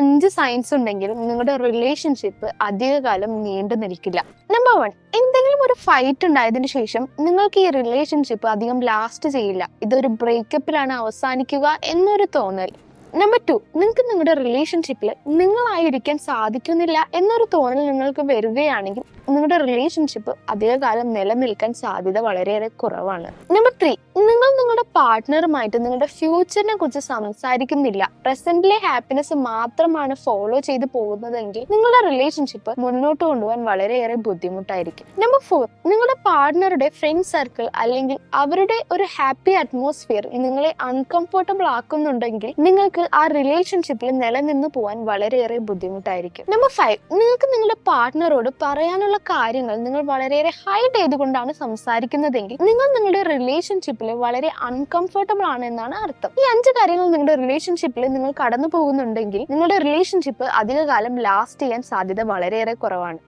5 science ഉണ്ടെങ്കിലും നിങ്ങളുടെ relationship അധികകാലം നീണ്ടു നിൽക്കില്ല. നമ്പർ 1, എന്തെങ്കിലും ഒരു ഫൈറ്റ് ഉണ്ടായതിനു ശേഷം നിങ്ങൾക്ക് ഈ റിലേഷൻഷിപ്പ് അധികം ലാസ്റ്റ് ചെയ്യില്ല. ഇതൊരു ബ്രേക്കപ്പിലാണ് അവസാനിക്കുക എന്നൊരു തോന്നൽ. നമ്പർ 2, നിങ്ങൾക്ക് നിങ്ങളുടെ റിലേഷൻഷിപ്പിൽ നിങ്ങളായിരിക്കാൻ സാധിക്കുന്നില്ല എന്നൊരു തോന്നൽ നിങ്ങൾക്ക് വരികയാണെങ്കിൽ നിങ്ങളുടെ റിലേഷൻഷിപ്പ് അധികകാലം നിലനിൽക്കാൻ സാധ്യത വളരെയേറെ കുറവാണ്. നമ്പർ 3, നിങ്ങൾ നിങ്ങളുടെ പാർട്ട്ണറുമായിട്ട് നിങ്ങളുടെ ഫ്യൂച്ചറിനെ കുറിച്ച് സംസാരിക്കുന്നില്ല, പ്രസന്റിലെ ഹാപ്പിനെസ് മാത്രമാണ് ഫോളോ ചെയ്ത് പോകുന്നതെങ്കിൽ നിങ്ങളുടെ റിലേഷൻഷിപ്പ് മുന്നോട്ട് കൊണ്ടുപോകാൻ വളരെയേറെ ബുദ്ധിമുട്ടായിരിക്കും. നമ്പർ 4, നിങ്ങളുടെ പാർട്ട്ണറുടെ ഫ്രണ്ട് സർക്കിൾ അല്ലെങ്കിൽ അവരുടെ ഒരു ഹാപ്പി അറ്റ്മോസ്ഫിയർ നിങ്ങളെ അൺകംഫർട്ടബിൾ ആക്കുന്നുണ്ടെങ്കിൽ നിങ്ങൾക്ക് ആ റിലേഷൻഷിപ്പിൽ നിലനിന്ന് പോകാൻ വളരെയേറെ ബുദ്ധിമുട്ടായിരിക്കും. നമ്പർ 5, നിങ്ങൾക്ക് നിങ്ങളുടെ പാർട്ട്ണറോട് പറയാനുള്ള കാര്യങ്ങൾ നിങ്ങൾ വളരെയേറെ ഹൈഡ് ചെയ്തുകൊണ്ടാണ് സംസാരിക്കുന്നതെങ്കിൽ നിങ്ങൾ നിങ്ങളുടെ റിലേഷൻഷിപ്പിൽ വളരെ അൺകംഫർട്ടബിൾ ആണ് എന്നാണ് അർത്ഥം. ഈ 5 കാര്യങ്ങൾ നിങ്ങളുടെ റിലേഷൻഷിപ്പിൽ നിങ്ങൾ കടന്നു പോകുന്നുണ്ടെങ്കിൽ നിങ്ങളുടെ റിലേഷൻഷിപ്പ് അധികകാലം ലാസ്റ്റ് ചെയ്യാൻ സാധ്യത വളരെയേറെ കുറവാണ്.